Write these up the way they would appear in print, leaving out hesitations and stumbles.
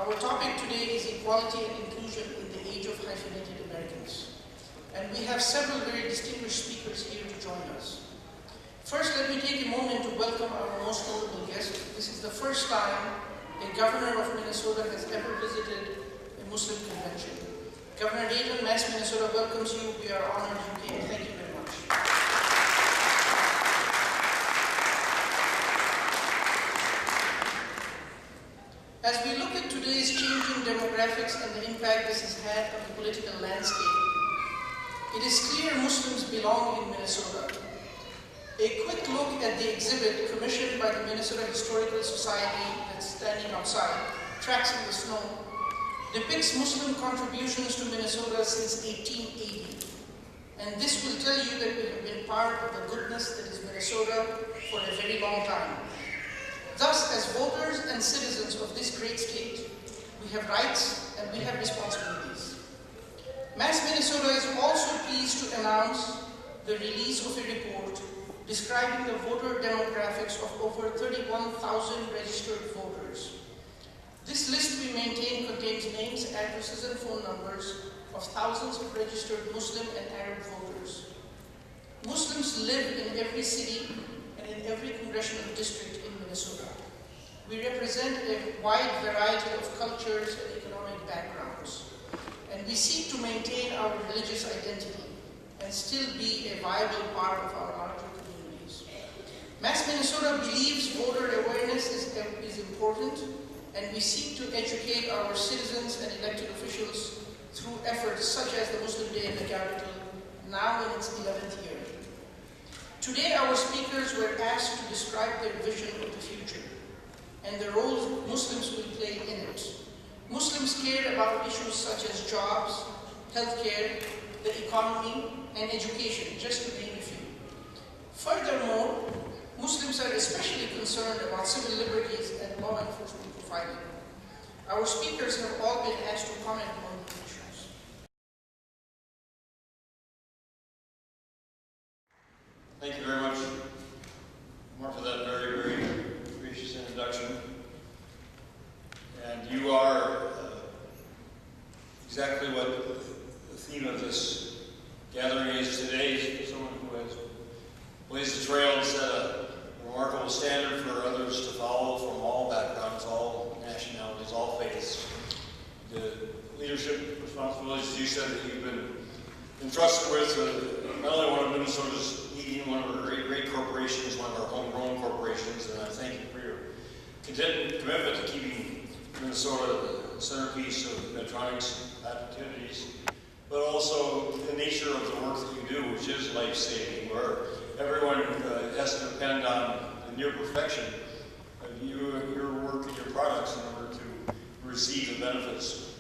Our topic today is equality and inclusion in the age of hyphenated Americans. And we have several very distinguished speakers here to join us. First, let me take a moment to welcome our most notable guest. This is the first time a governor of Minnesota has ever visited a Muslim convention. Governor Dayton, Mass, Minnesota welcomes you. We are honored you came. Thank you very much. As we look at today's changing demographics and the impact this has had on the political landscape, it is clear Muslims belong in Minnesota. A quick look at the exhibit commissioned by the Minnesota Historical Society that's standing outside, Tracks in the Snow, depicts Muslim contributions to Minnesota since 1880. And this will tell you that we have been part of the goodness that is Minnesota for a very long time. Thus, as voters and citizens of this great state, we have rights and we have responsibilities. Mass Minnesota is also pleased to announce the release of a report describing the voter demographics of over 31,000 registered voters. This list we maintain contains names, addresses, and phone numbers of thousands of registered Muslim and Arab voters. Muslims live in every city and in every congressional district in Minnesota. We represent a wide variety of cultures and economic backgrounds, and we seek to maintain our religious identity and still be a viable part of our larger communities. Mass Minnesota believes voter awareness is important, and we seek to educate our citizens and elected officials through efforts such as the Muslim Day in the capital, now in its 11th year. Today, our speakers were asked to describe their vision of the future and the role Muslims will play in it. Muslims care about issues such as jobs, healthcare, the economy, and education, just to name a few. Furthermore, Muslims are especially concerned about civil liberties and law enforcement profiling. Our speakers have all been asked to comment on these issues. Thank you very much, Mark, for that very, very gracious introduction. And you are exactly what the theme of this gathering is today. Someone who has blazed the trail and set a remarkable standard for others to follow from all backgrounds, all nationalities, all faiths. The leadership responsibilities, you said, that you've been entrusted with, not only one of Minnesota's leading, one of our great corporations, one of our homegrown corporations, and I thank you for your commitment to keeping Minnesota the centerpiece of Medtronic's activities, but also the nature of the work that you do, which is life-saving, where everyone has to depend on the near perfection of your work and your products in order to receive the benefits.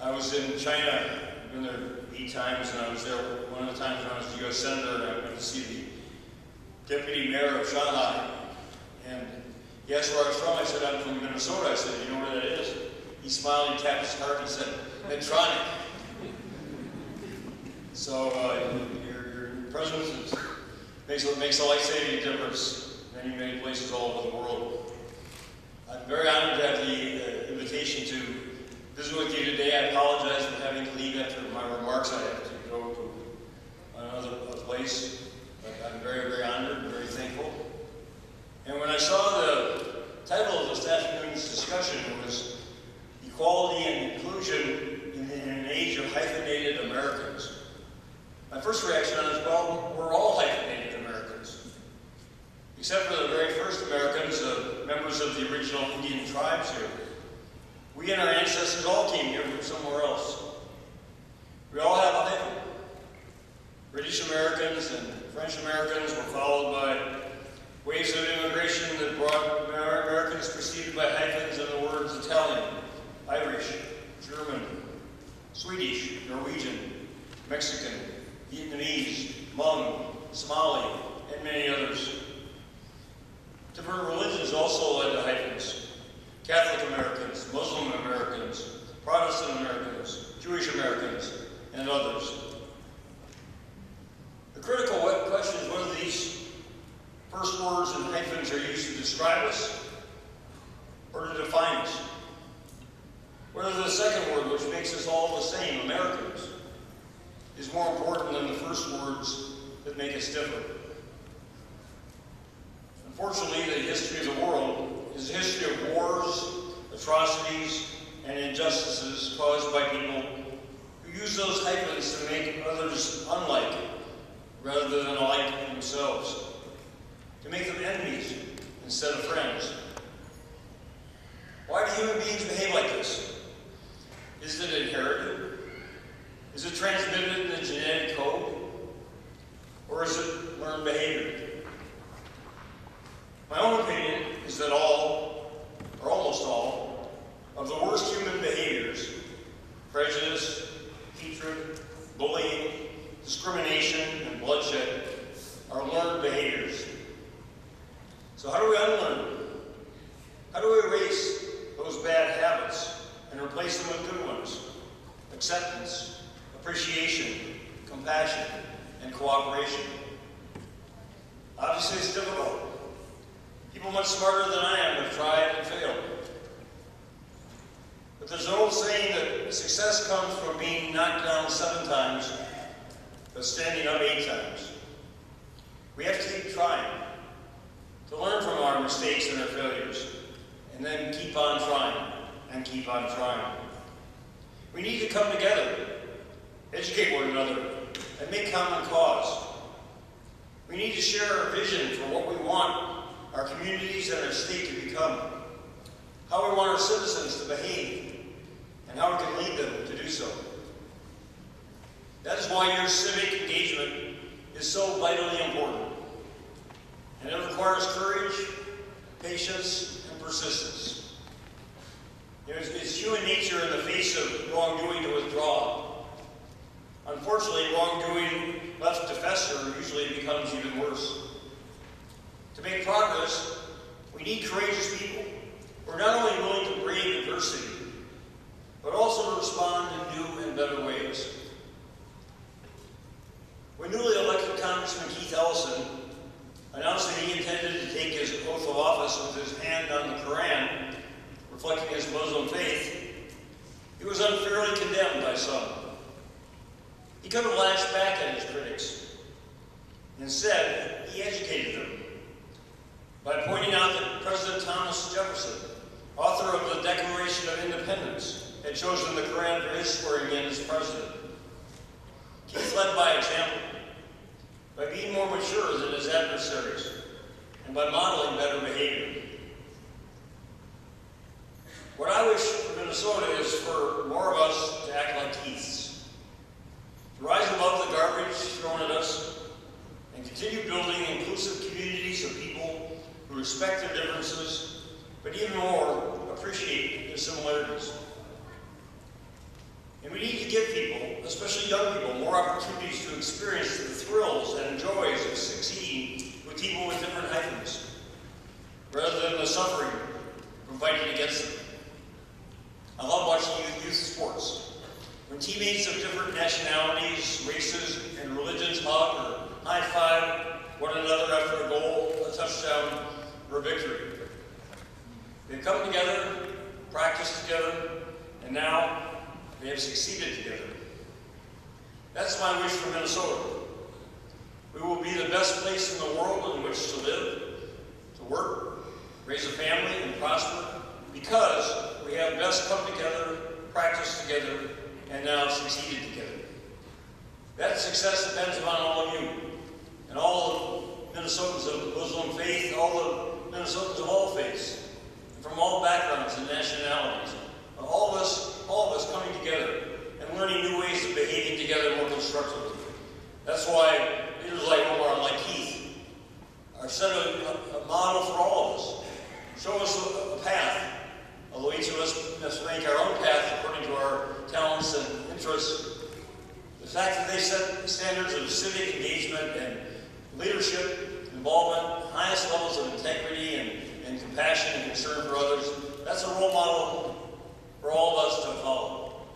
I was in China, I've been there 8 times, and I was there one of the times when I was the U.S. Senator, and I went to see the deputy mayor of Shanghai. And he asked where I was from. I said, I'm from Minnesota. I said, you know where that is? He smiled, he tapped his heart, and said, Medtronic. So your presence makes a life-saving difference in many, many places all over the world. I'm very honored to have the invitation to visit with you today. I apologize for having to leave after my remarks. I have to go to another place, but I'm very, very honored and very thankful. And when I saw the title of this afternoon's discussion was Equality and Inclusion in an Age of Hyphenated Americans, my first reaction was, well, we're all hyphenated Americans. Except for the very first Americans, members of the original Indian tribes here. We and our ancestors all came here from somewhere else. We all have a hyphen. British Americans and French Americans were followed by waves of immigration that brought Americans preceded by hyphens and the words Italian, Irish, German, Swedish, Norwegian, Mexican, Vietnamese, Hmong, Somali, and many others. Different religions also led to hyphens. Catholic Americans, Muslim Americans, Protestant Americans, Jewish Americans, and others. The critical question is whether these first words and hyphens are used to describe us or to define us. Whether the second word, which makes us all the same, Americans, is more important than the first words that make us different. Unfortunately, the history of the world is a history of wars, atrocities, and injustices caused by people who use those hyphens to make others unlike rather than alike themselves, to make them enemies instead of friends. Why do human beings behave like this? Is it inherited? Is it transmitted in the genetic code? Or is it learned behavior? My own opinion is that all, or almost all, of the worst human behaviors, prejudice, hatred, bullying, discrimination, and bloodshed, are learned behaviors. So how do we unlearn them? How do we erase those bad habits and replace them with good ones? Acceptance, appreciation, compassion, and cooperation. Obviously, it's difficult. People much smarter than I am have tried and failed. But there's an old saying that success comes from being knocked down 7 times, but standing up 8 times. We have to keep trying, to learn from our mistakes and our failures, and then keep on trying, and keep on trying. We need to come together, educate one another, and make common cause. We need to share our vision for what we want our communities and our state to become, how we want our citizens to behave, and how we can lead them to do so. That is why your civic engagement is so vitally important. And it requires courage, patience, and persistence. It's human nature in the face of wrongdoing to withdraw. Unfortunately, wrongdoing left to fester usually becomes even worse. To make progress, we need courageous people who are not only willing to brave adversity, but also to respond in new and better ways. When newly elected Congressman Keith Ellison announced that he intended to take his oath of office with his hand on the Quran, reflecting his Muslim faith, he was unfairly condemned by some. He could have lashed back at his critics. Instead, he educated them by pointing out that President Thomas Jefferson, author of the Declaration of Independence, had chosen the Quran for his swearing in as president. Keith led by example, by being more mature than his adversaries, and by modeling better behavior. What I wish for Minnesota is for more of us to act like Keiths, to rise above the garbage thrown at us, and continue building inclusive communities of people who respect their differences, but even more, appreciate their similarities. And we need to give people, especially young people, more opportunities to experience the thrills and joys of succeeding with people with different hyphens, rather than the suffering from fighting against them. I love watching youth sports. When teammates of different nationalities, races, and religions hug or high-five one another after a goal, a touchdown, or a victory. They've come together, practiced together, and now they have succeeded together. That's my wish for Minnesota. We will be the best place in the world in which to live, to work, raise a family, and prosper, because we have best come together, practiced together, and now succeeded together. That success depends upon all of you, and all the Minnesotans of Muslim faith, all the Minnesotans of all faiths, from all backgrounds and nationalities. All of us coming together and learning new ways of behaving together more constructively. That's why leaders like Omar and like Keith are set a model for all of us. Show us a path, although each of us must make our own path according to our talents and interests. The fact that they set standards of civic engagement and leadership, involvement, highest levels of integrity and compassion and concern for others, that's a role model for all of us to follow.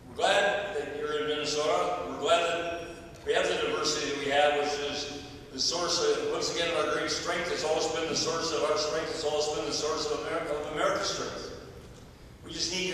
We're glad that you're in Minnesota. We're glad that we have the diversity that we have, which is the source of, once again, of our great strength. It's always been the source of our strength. It's always been the source of America's strength. We just need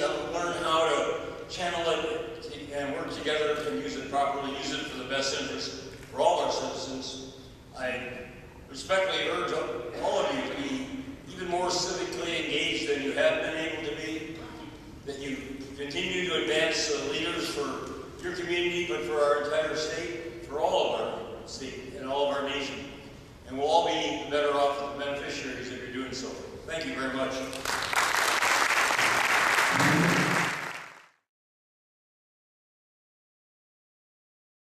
Thank you very much.